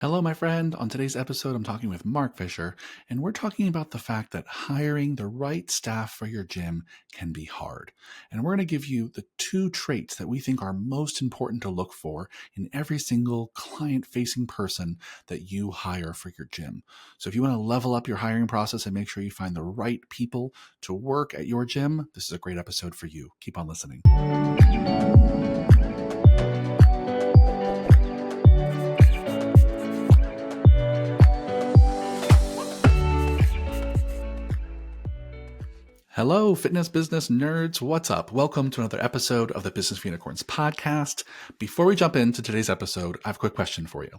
Hello, my friend. On today's episode, I'm talking with Mark Fisher, and we're talking about the fact that hiring the right staff for your gym can be hard. And we're going to give you the two traits that we think are most important to look for in every single client facing person that you hire for your gym. So, if you want to level up your hiring process and make sure you find the right people to work at your gym, this is a great episode for you. Keep on listening. Hello, fitness business nerds. What's up? Welcome to another episode of the Business Unicorns podcast. Before we jump into today's episode, I have a quick question for you.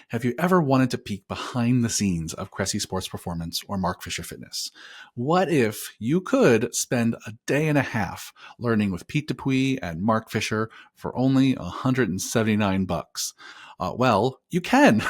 Have you ever wanted to peek behind the scenes of Cressy Sports Performance or Mark Fisher Fitness? What if you could spend a day and a half learning with Pete Dupuis and Mark Fisher for only $179? Well, you can.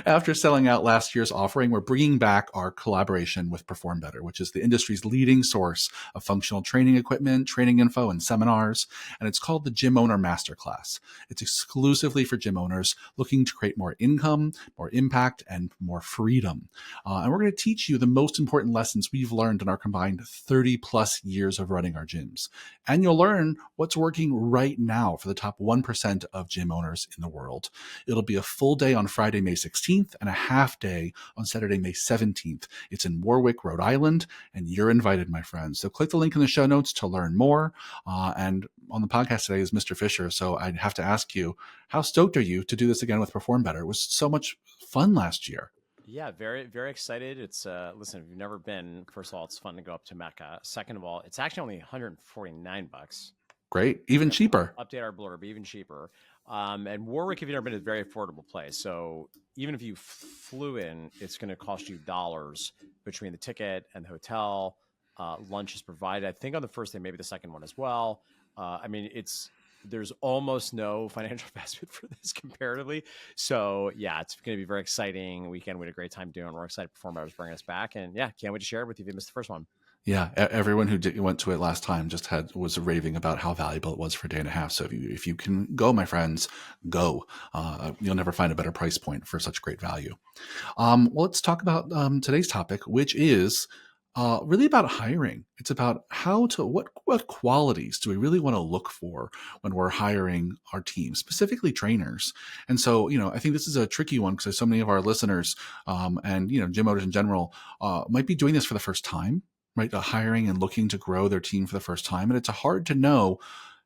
After selling out last year's offering, we're bringing back our collaboration with Perform Better, which is the industry's leading source of functional training equipment, training info, and seminars. And it's called the Gym Owner Masterclass. It's exclusively for gym owners looking to create more income, more impact, and more freedom. And we're going to teach you the most important lessons we've learned in our combined 30 plus years of running our gyms. And you'll learn what's working right now for the top 1% of gym owners in the world. It'll be a full day on Friday, May 16th and a half day on Saturday, May 17th. It's in Warwick, Rhode Island, and you're invited, my friends. So click the link in the show notes to learn more. And on the podcast today is Mr. Fisher. So I'd have to ask you, how stoked are you to do this again with Perform Better? It was so much fun last year. Yeah, very, very excited. It's listen, if you've never been, first of all, it's fun to go up to Mecca. Second of all, it's actually only $149. Great. Even cheaper. Update our blurb, even cheaper. And Warwick, if you've never been, is a very affordable place. So even if you flew in, it's going to cost you dollars between the ticket and the hotel. Lunch is provided. I think on the first day, maybe the second one as well. There's almost no financial investment for this comparatively. So yeah, it's going to be very exciting weekend. We had a great time doing. We're excited to perform. I was bringing us back, and yeah, can't wait to share it with you if you missed the first one. Yeah, everyone who went to it last time was raving about how valuable it was for a day and a half. So if you can go, my friends, go. You'll never find a better price point for such great value. Well, let's talk about today's topic, which is really about hiring. It's about what qualities do we really want to look for when we're hiring our team, specifically trainers. And so, I think this is a tricky one because so many of our listeners and gym owners in general might be doing this for the first time, right? Hiring and looking to grow their team for the first time. And it's hard to know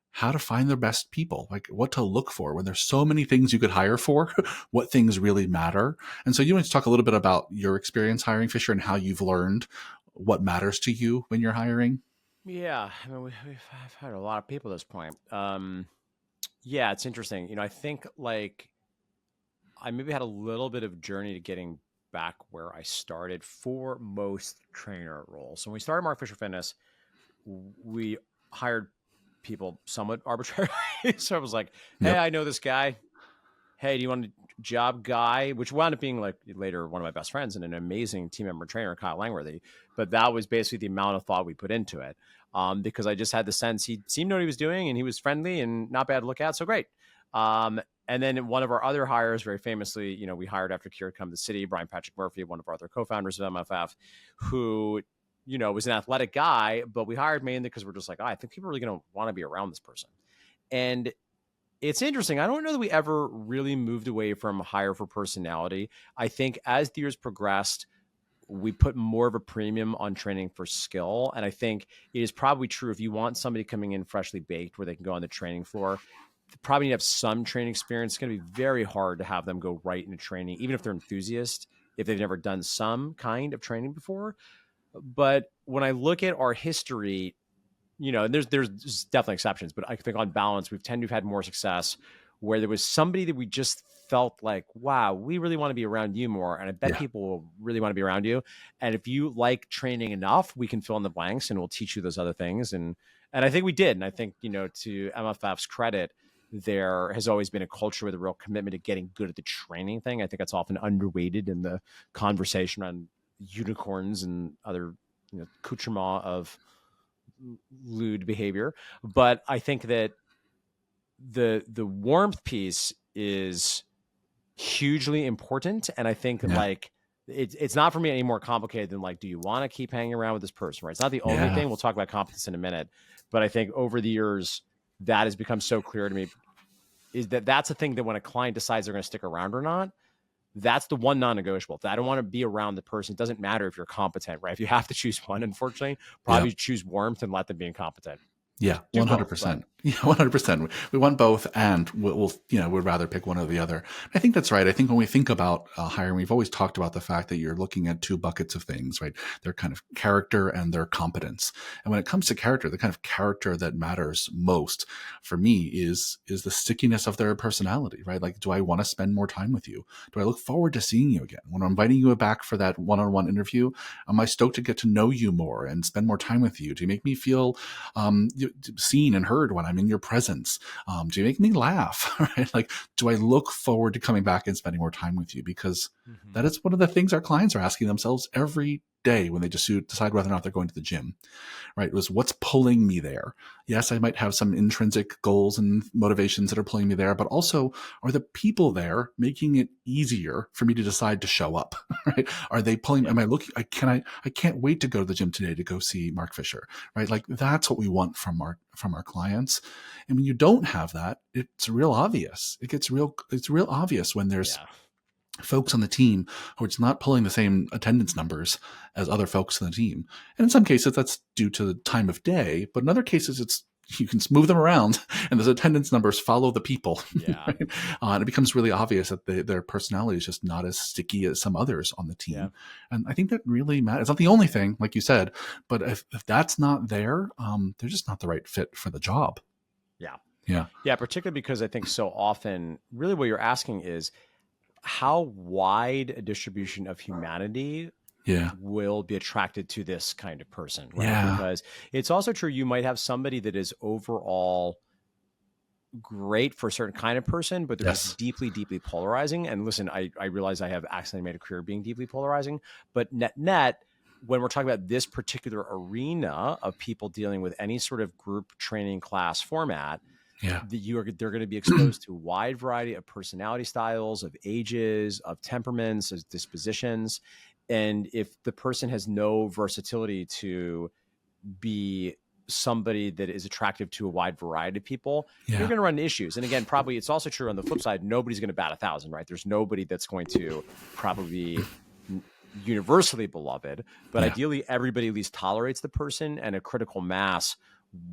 how to find the best people, like what to look for when there's so many things you could hire for, what things really matter. And so you want to talk a little bit about your experience hiring, Fisher, and how you've learned what matters to you when you're hiring? Yeah, I mean, I've had a lot of people at this point. Yeah, it's interesting. I think like I maybe had a little bit of journey to getting back where I started for most trainer roles. So when we started Mark Fisher Fitness, we hired people somewhat arbitrarily. So I was like, hey, Yep. I know this guy. Hey, do you want a job guy? Which wound up being like later one of my best friends and an amazing team member trainer, Kyle Langworthy. But that was basically the amount of thought we put into it. Because I just had the sense he seemed to know what he was doing and he was friendly and not bad to look at. So great. And then one of our other hires, very famously, we hired after Kier had come to the city, Brian Patrick Murphy, one of our other co-founders of MFF, who, was an athletic guy, but we hired mainly because we're just like, I think people are really going to want to be around this person. And it's interesting. I don't know that we ever really moved away from hire for personality. I think as the years progressed, we put more of a premium on training for skill. And I think it is probably true if you want somebody coming in freshly baked where they can go on the training floor, probably need to have some training experience. It's going to be very hard to have them go right into training, even if they're enthusiasts, if they've never done some kind of training before. But when I look at our history, and there's definitely exceptions, but I think on balance, we've tended to have had more success where there was somebody that we just felt like, wow, we really want to be around you more. And I bet people will really want to be around you. And if you like training enough, we can fill in the blanks and we'll teach you those other things. And I think we did. And I think, to MFF's credit, there has always been a culture with a real commitment to getting good at the training thing. I think that's often underweighted in the conversation on unicorns and other, accoutrement of lewd behavior. But I think that the warmth piece is hugely important. And I think Yeah. like it's not for me any more complicated than like, do you want to keep hanging around with this person? Right. It's not the only Yeah. thing. We'll talk about competence in a minute. But I think over the years, that has become so clear to me is that that's a thing that when a client decides they're going to stick around or not, that's the one non-negotiable. I don't want to be around the person. It doesn't matter if you're competent, right? If you have to choose one, unfortunately, Yeah. probably choose warmth and let them be incompetent. Yeah, Do both, but 100%. Yeah, 100%. We want both, and we'd rather pick one or the other. I think that's right. I think when we think about hiring, we've always talked about the fact that you're looking at two buckets of things, right? Their kind of character and their competence. And when it comes to character, the kind of character that matters most for me is the stickiness of their personality, right? Like, do I want to spend more time with you? Do I look forward to seeing you again? When I'm inviting you back for that one-on-one interview, am I stoked to get to know you more and spend more time with you? Do you make me feel seen and heard when I'm in your presence? Do you make me laugh? Right? Like, do I look forward to coming back and spending more time with you? Because that is one of the things our clients are asking themselves every day when they just decide whether or not they're going to the gym, right? It was what's pulling me there. Yes, I might have some intrinsic goals and motivations that are pulling me there, but also are the people there making it easier for me to decide to show up, right? Are they pulling, yep. am I looking, I can't wait to go to the gym today to go see Mark Fisher, right? Like that's what we want from our clients. And when you don't have that, it's real obvious. It's real obvious when there's Yeah. folks on the team who are just not pulling the same attendance numbers as other folks on the team. And in some cases, that's due to the time of day, but in other cases, it's you can move them around and those attendance numbers follow the people. Yeah. Right? And it becomes really obvious that their personality is just not as sticky as some others on the Yeah. team. And I think that really matters. It's not the only thing, like you said, but if that's not there, they're just not the right fit for the job. Yeah. Yeah. Yeah. Particularly because I think so often, really what you're asking is how wide a distribution of humanity Yeah. will be attracted to this kind of person, right? Yeah. Because it's also true you might have somebody that is overall great for a certain kind of person, but they're Yes. just deeply, deeply polarizing. And listen, I realize I have accidentally made a career being deeply polarizing, but net, when we're talking about this particular arena of people dealing with any sort of group training class format, Yeah. they're going to be exposed to a wide variety of personality styles, of ages, of temperaments, of dispositions. And if the person has no versatility to be somebody that is attractive to a wide variety of people, you're Yeah. going to run into issues. And again, probably it's also true on the flip side, nobody's going to bat 1,000, right? There's nobody that's going to probably be universally beloved, but Yeah. ideally everybody at least tolerates the person, and a critical mass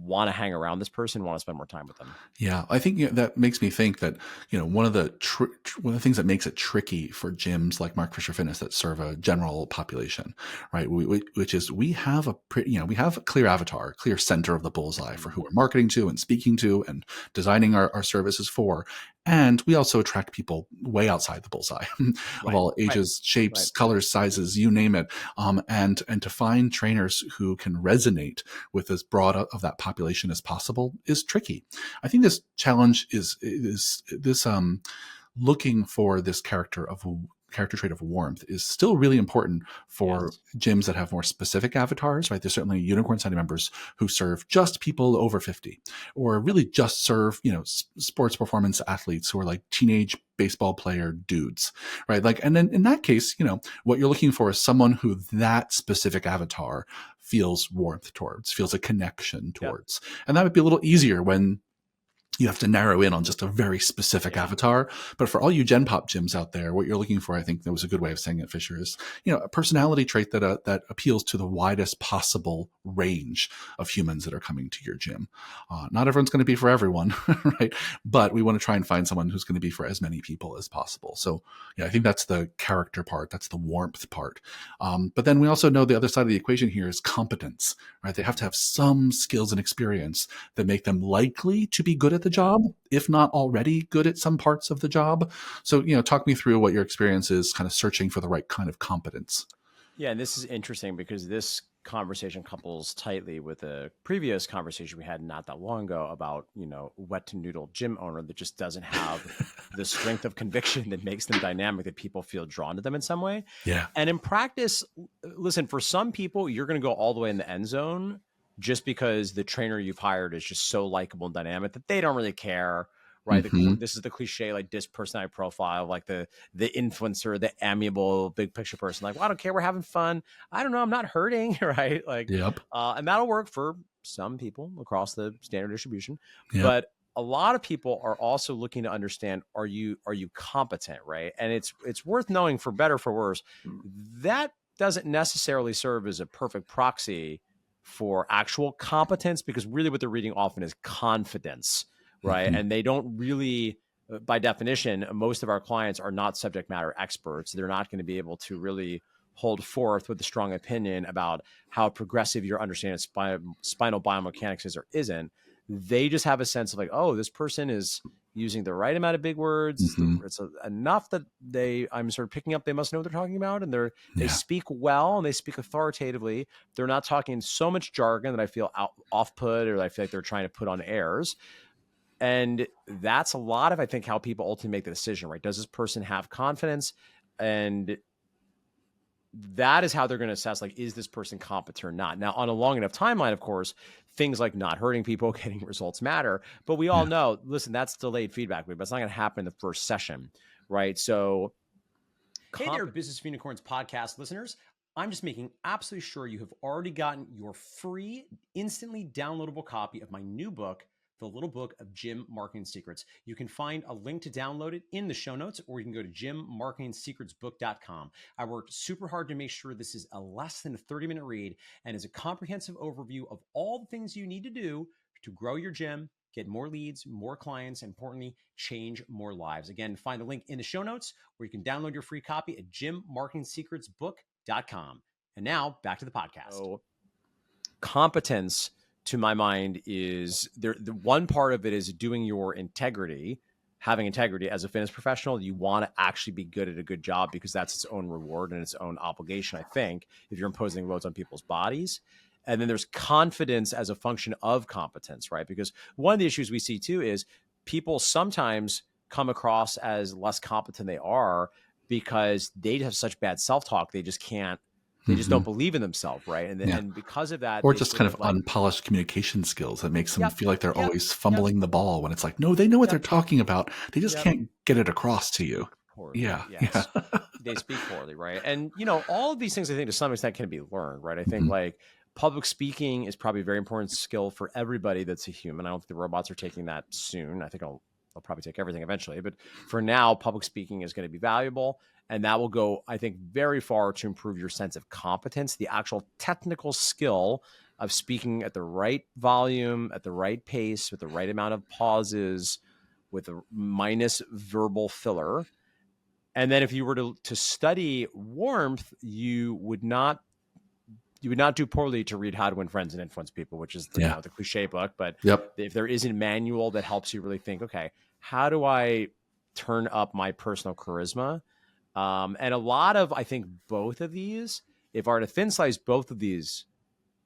want to hang around this person, want to spend more time with them. Yeah, I think that makes me think that one of the things that makes it tricky for gyms like Mark Fisher Fitness that serve a general population, right? Which is we have we have a clear avatar, clear center of the bullseye for who we're marketing to and speaking to and designing our services for, and we also attract people way outside the bullseye of Right. all ages, shapes, colors, sizes, you name it, and to find trainers who can resonate with as broad of that population as possible is tricky. I think this challenge is this looking for this character trait of warmth is still really important for Yes. gyms that have more specific avatars, right? There's certainly unicorn signing members who serve just people over 50 or really just serve, sports performance athletes who are like teenage baseball player dudes, right? Like, and then in that case, what you're looking for is someone who that specific avatar feels warmth towards, feels a connection Yep. towards. And that would be a little easier when you have to narrow in on just a very specific avatar. But for all you Gen Pop gyms out there, what you're looking for, I think that was a good way of saying it, Fisher, is a personality trait that appeals to the widest possible range of humans that are coming to your gym. Not everyone's going to be for everyone, right? But we want to try and find someone who's going to be for as many people as possible. So yeah, I think that's the character part. That's the warmth part. But then we also know the other side of the equation here is competence, right? They have to have some skills and experience that make them likely to be good at the job, if not already good at some parts of the job. So, talk me through what your experience is kind of searching for the right kind of competence. Yeah, and this is interesting because this conversation couples tightly with a previous conversation we had not that long ago about, wet to noodle gym owner that just doesn't have the strength of conviction that makes them dynamic, that people feel drawn to them in some way. Yeah. And in practice, listen, for some people, you're going to go all the way in the end zone just because the trainer you've hired is just so likable and dynamic that they don't really care right? Mm-hmm. This is the cliche, like this personality profile, like the influencer, the amiable, big picture person. Like, well, I don't care, we're having fun. I don't know, I'm not hurting, right? Like, Yep. and that'll work for some people across the standard distribution, Yep. but a lot of people are also looking to understand, are you competent, right? And it's worth knowing, for better for worse, that doesn't necessarily serve as a perfect proxy for actual competence, because really what they're reading often is confidence, right? Mm-hmm. And they don't really, by definition, most of our clients are not subject matter experts. They're not going to be able to really hold forth with a strong opinion about how progressive your understanding of spinal biomechanics is or isn't. They just have a sense of like, oh, this person is using the right amount of big words. Mm-hmm. It's enough that I'm sort of picking up, they must know what they're talking about, and they Yeah. speak well and they speak authoritatively. They're not talking so much jargon that I feel off put, or I feel like they're trying to put on airs. And that's a lot of, I think, how people ultimately make the decision, right? Does this person have confidence? And that is how they're going to assess, like, is this person competent or not? Now, on a long enough timeline, of course, things like not hurting people, getting results matter. But we all Yeah. know, listen, that's delayed feedback loop. That's not going to happen in the first session, right? So, hey there, Business Unicorns podcast listeners. I'm just making absolutely sure you have already gotten your free, instantly downloadable copy of my new book, The Little Book of Gym Marketing Secrets. You can find a link to download it in the show notes, or you can go to gymmarketingsecretsbook.com. I worked super hard to make sure this is a less than a 30-minute read and is a comprehensive overview of all the things you need to do to grow your gym, get more leads, more clients, and importantly, change more lives. Again, find the link in the show notes, where you can download your free copy at gymmarketingsecretsbook.com. And now back to the podcast. So, competence, to my mind, is there. The one part of it is doing your integrity, having integrity as a fitness professional. You want to actually be good at a good job, because that's its own reward and its own obligation, I think, if you're imposing loads on people's bodies. And then there's confidence as a function of competence, right? Because one of the issues we see too is people sometimes come across as less competent than they are, because they have such bad self-talk. They just can't, they just Mm-hmm. don't believe in themselves, right? Yeah. And because of that, Or they just sort kind of of like, unpolished communication skills that makes them yep, feel like they're yep, always yep, fumbling the ball, when it's like, no, they know what they're yep, talking about. They just yep. can't get it across to you. Poorly, Yeah. Yeah. yes. They speak poorly, right? And, all of these things, I think, to some extent, can be learned, right? I think, Mhm. like, public speaking is probably a very important skill for everybody that's a human. I don't think the robots are taking that soon. I think I'll probably take everything eventually. But for now, public speaking is going to be valuable. And that will go, I think, very far to improve your sense of competence, the actual technical skill of speaking at the right volume, at the right pace, with the right amount of pauses, with a minus verbal filler. And then if you were to study warmth, you would not do poorly to read How to Win Friends and Influence People, which is Yeah. the cliche book. But Yep. if there is a manual that helps you really think, okay, how do I turn up my personal charisma? And a lot of, I think, both of these, if I were to thin slice both of these,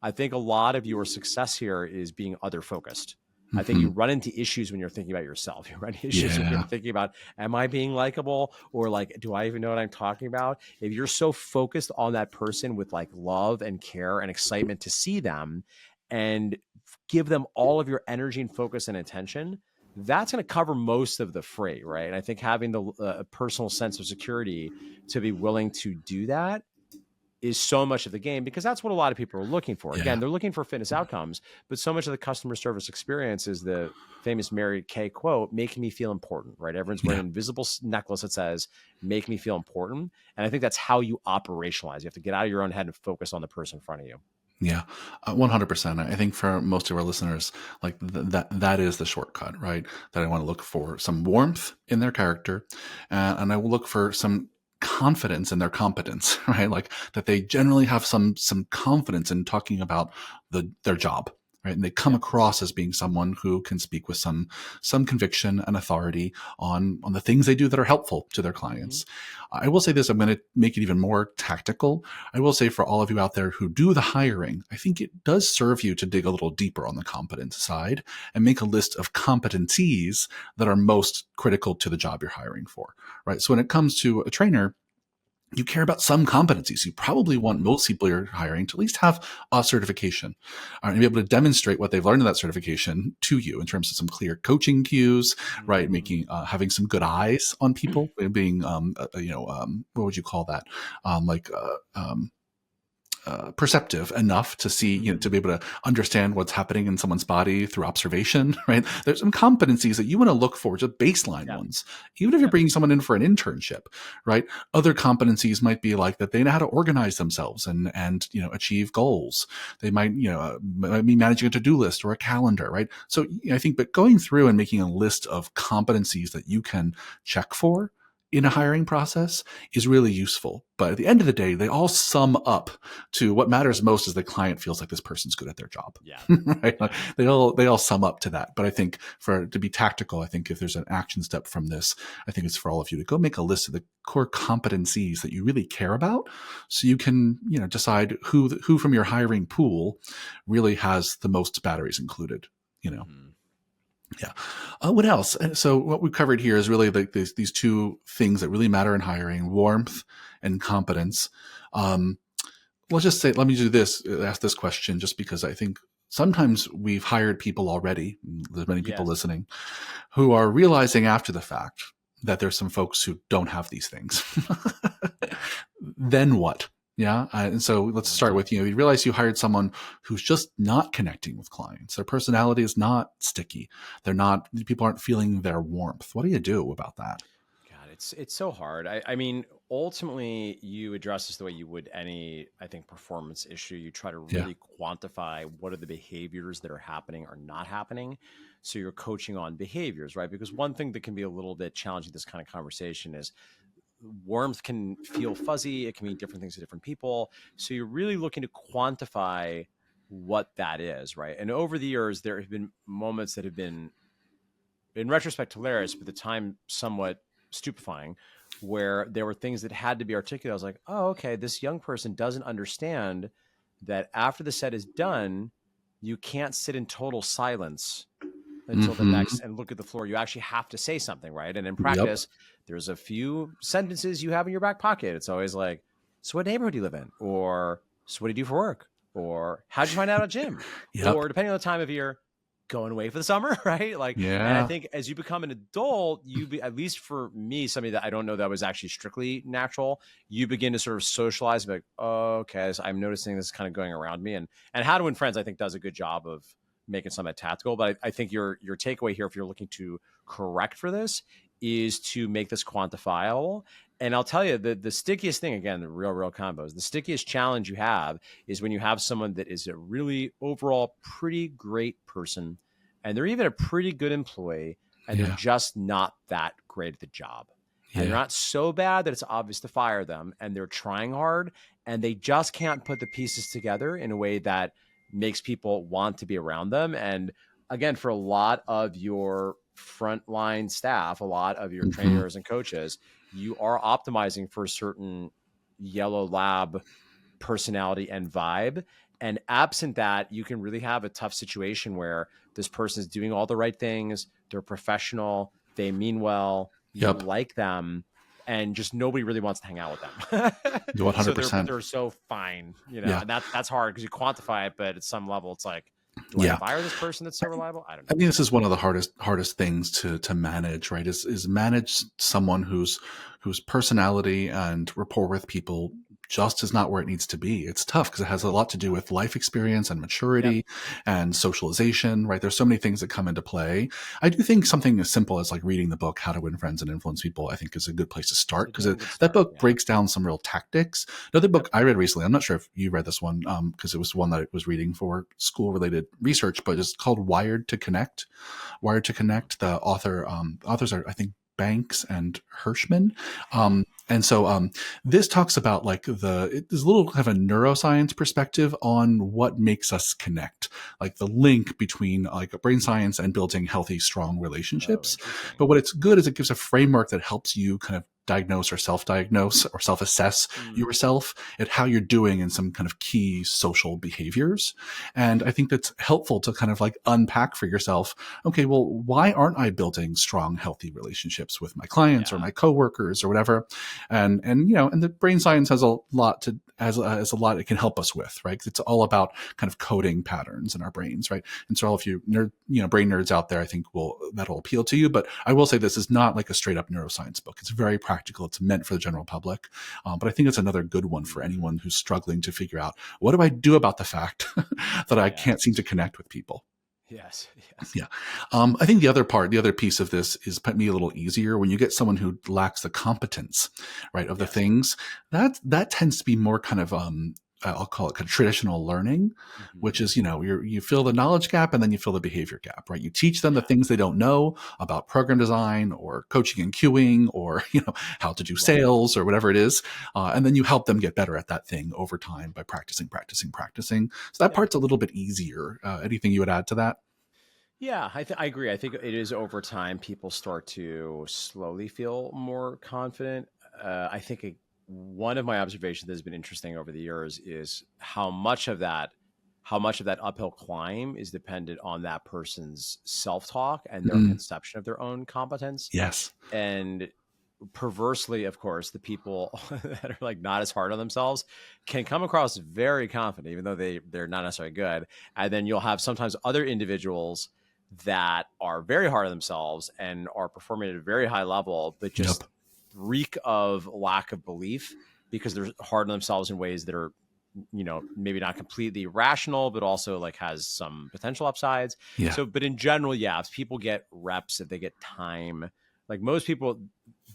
I think a lot of your success here is being other focused. I think you Mm-hmm. run into issues when you're thinking about yourself. You run into issues when you're Yeah. thinking about, am I being likable? Or like, do I even know what I'm talking about? If you're so focused on that person with like love and care and excitement to see them, and give them all of your energy and focus and attention, that's going to cover most of the freight, right? And I think having the personal sense of security to be willing to do that is so much of the game, because that's what a lot of people are looking for. Yeah. Again, they're looking for fitness outcomes, but so much of the customer service experience is the famous Mary Kay quote, "Making me feel important," right? Everyone's wearing Yeah. an invisible necklace that says, "Make me feel important." And I think that's how you operationalize. You have to get out of your own head and focus on the person in front of you. Yeah, 100%. I think for most of our listeners, like that is the shortcut, right? That I want to look for some warmth in their character, and I will look for some confidence in their competence, right? Like that they generally have some confidence in talking about their job, right? And they come Yeah. across as being someone who can speak with some conviction and authority on the things they do that are helpful to their clients. I will say this: I'm going to make it even more tactical. I will say, for all of you out there who do the hiring, I think it does serve you to dig a little deeper on the competence side and make a list of competencies that are most critical to the job you're hiring for, right? So when it comes to a trainer, you care about some competencies. You probably want most people you're hiring to at least have a certification and be able to demonstrate what they've learned in that certification to you in terms of some clear coaching cues, right? Mm-hmm. Making, having some good eyes on people, being, what would you call that? Like, perceptive enough to see, to Mm-hmm. be able to understand what's happening in someone's body through observation, right? There's some competencies that you want to look for, just baseline Yeah. ones, even if you're Yeah. bringing someone in for an internship, right? Other competencies might be like that they know how to organize themselves and achieve goals. They might, might be managing a to-do list or a calendar, right? So I think, but going through and making a list of competencies that you can check for in a hiring process is really useful. But at the end of the day, they all sum up to what matters most is the client feels like this person's good at their job. Yeah. Right? Like Yeah. they all sum up to that. But I think to be tactical, I think if there's an action step from this, I think it's for all of you to go make a list of the core competencies that you really care about, so you can decide who from your hiring pool really has the most batteries included. You know. Mm-hmm. Yeah. What else? So what we've covered here is really like these two things that really matter in hiring: warmth and competence. Um, let's just say, let me do this, ask this question, just because I think sometimes we've hired people already, there's many people Yes. listening, who are realizing after the fact that there's some folks who don't have these things. Yeah. Then what? Yeah. And so let's start Mm-hmm. with, you realize you hired someone who's just not connecting with clients. Their personality is not sticky. People aren't feeling their warmth. What do you do about that? God, it's so hard. I mean, ultimately, you address this the way you would any, I think, performance issue. You try to Yeah. really quantify what are the behaviors that are happening or not happening. So you're coaching on behaviors, right? Because one thing that can be a little bit challenging this kind of conversation is warmth can feel fuzzy. It can mean different things to different people. So you're really looking to quantify what that is, right? And over the years, there have been moments that have been, in retrospect, hilarious, but at the time somewhat stupefying, where there were things that had to be articulated. I was like, oh, okay, this young person doesn't understand that after the set is done, you can't sit in total silence until the Mm-hmm. next and look at the floor. You actually have to say something, right? And in Yep. practice, there's a few sentences you have in your back pocket. It's always like, so what neighborhood do you live in? Or so what do you do for work? Or how'd you find out a gym? Yep. Or depending on the time of year, going away for the summer, right? Like, and I Yeah. think as you become an adult, at least for me, somebody that I don't know that was actually strictly natural, you begin to sort of socialize and be like, oh, okay, so I'm noticing this is kind of going around me. And How to Win Friends, I think, does a good job of making some of that tactical. But I think your takeaway here, if you're looking to correct for this, is to make this quantifiable. And I'll tell you, the stickiest thing, again, the real combos, the stickiest challenge you have is when you have someone that is a really overall pretty great person and they're even a pretty good employee and they're Yeah. just not that great at the job. And they're Yeah. not so bad that it's obvious to fire them, and they're trying hard and they just can't put the pieces together in a way that makes people want to be around them. And again, for a lot of your frontline staff, a lot of your Mm-hmm. trainers and coaches, you are optimizing for a certain yellow lab personality and vibe. And absent that, you can really have a tough situation where this person is doing all the right things, they're professional, they mean well, you Yep. like them, and just nobody really wants to hang out with them. So but 100%. they're so fine, Yeah. and that's hard because you quantify it, but at some level it's like, do I Yeah. fire this person that's so reliable? I don't I know. think this is one of the hardest things to manage, right? Is manage someone whose personality and rapport with people just is not where it needs to be. It's tough because it has a lot to do with life experience and Yep. maturity and socialization, right? There's so many things that come into play. I do think something as simple as like reading the book How to Win Friends and Influence People, I think is a good place to It's start a because damn good that start. book Yeah. breaks down some real tactics. Another book Yep. I read recently, I'm not sure if you read this one because it was one that I was reading for school related research, but it's called Wired to Connect. Wired to Connect. The authors are, I think, Banks and Hirschman. This talks about like there's a little kind of a neuroscience perspective on what makes us connect, like the link between like brain science and building healthy, strong Oh, relationships. interesting. But what it's good is it gives a framework that helps you kind of diagnose or self-diagnose or self-assess Mm, yourself at how you're doing in some kind of key social behaviors. And I think that's helpful to kind of like unpack for yourself, okay, well, why aren't I building strong, healthy relationships with my clients or yeah. my coworkers or whatever? And and the brain science has a lot to has a lot it can help us with, right? 'Cause it's all about kind of coding patterns in our brains, right? And so all of you brain nerds out there, I think that'll appeal to you. But I will say this is not like a straight up neuroscience book. It's very practical. It's meant for the general public. But I think it's another good one for Mm, anyone who's struggling to figure out, what do I do about the fact that I can't seem yes. to connect with people? Yes. Yes. Yeah. I think the other piece of this is me a little easier when you get someone who lacks the competence, right, of the Yes. things that tends to be more kind of, I'll call it kind of traditional learning, which Hmm. is, you fill the knowledge gap and then you fill the behavior gap, right? You teach them the Yeah. things they don't know about program design or coaching and queuing or, how to do Right. sales or whatever it is. And then you help them get better at that thing over time by practicing, practicing, practicing. So that Yeah. part's a little bit easier. Anything you would add to that? Yeah, I agree. I think it is over time people start to slowly feel more confident. I think one of my observations that has been interesting over the years is how much of that uphill climb is dependent on that person's self-talk and their Mm, conception of their own competence. yes. And perversely, of course, the people that are like not as hard on themselves can come across very confident, even though they're not necessarily good. And then you'll have sometimes other individuals that are very hard on themselves and are performing at a very high level, but Yep. just reek of lack of belief because they're hard on themselves in ways that are, maybe not completely rational, but also like has some potential upsides. Yeah. So, but in general, yeah, if people get reps, if they get time, like most people,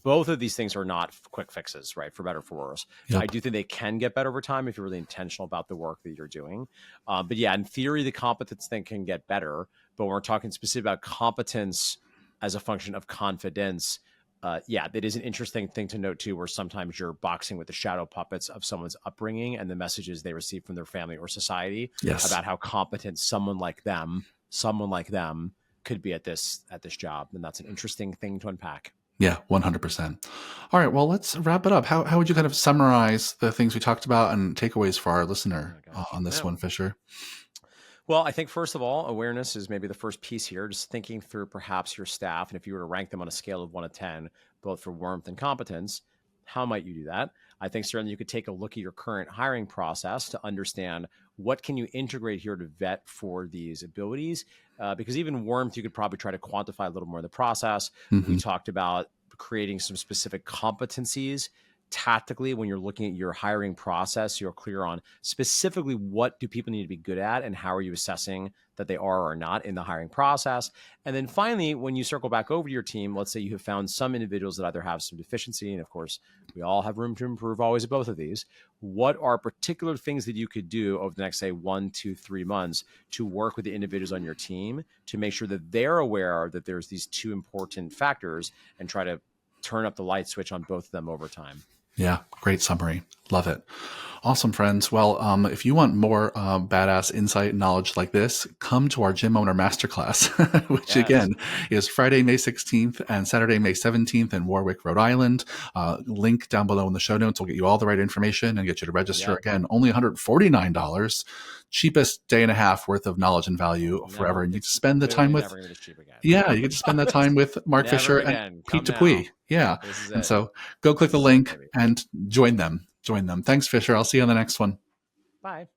both of these things are not quick fixes, right? For better or for worse. I Yep. do think they can get better over time if you're really intentional about the work that you're doing. But yeah, in theory, the competence thing can get better. But when we're talking specifically about competence as a function of confidence, yeah, that is an interesting thing to note too, where sometimes you're boxing with the shadow puppets of someone's upbringing and the messages they receive from their family or society Yes. about how competent someone like them could be at this job. And that's an interesting thing to unpack. Yeah. 100%. All right. Well, let's wrap it up. How would you kind of summarize the things we talked about and takeaways for our listener Oh gosh. on this Yeah. one, Fisher? Well, I think first of all, awareness is maybe the first piece here. Just thinking through perhaps your staff, and if you were to rank them on a scale of 1 to 10, both for warmth and competence, how might you do that? I think certainly you could take a look at your current hiring process to understand what can you integrate here to vet for these abilities. Because even warmth, you could probably try to quantify a little more in the process. We Hmm. talked about creating some specific competencies tactically when you're looking at your hiring process. You're clear on specifically what do people need to be good at and how are you assessing that they are or not in the hiring process. And then finally, when you circle back over to your team, let's say you have found some individuals that either have some deficiency, and of course we all have room to improve always at both of these. What are particular things that you could do over the next, say, 1, 2, 3 months to work with the individuals on your team to make sure that they're aware that there's these two important factors and try to turn up the light switch on both of them over time? Yeah. Great summary. Love it. Awesome, friends. Well, if you want more badass insight and knowledge like this, come to our Gym Owner Masterclass, which Yes. again is Friday, May 16th and Saturday, May 17th in Warwick, Rhode Island. Link down below in the show notes will get you all the right information and get you to register. Yep. Again, only $149, cheapest day and a half worth of knowledge and value forever. Never. And you get to It's spend the time clearly with, never going to be cheap again. yeah, you get to spend that time with Mark Never Fisher and again. Pete Come Dupuis. now. Yeah. This is And it. so go click This the is it, link baby. and join them. Join them. Thanks, Fisher. I'll see you on the next one. Bye.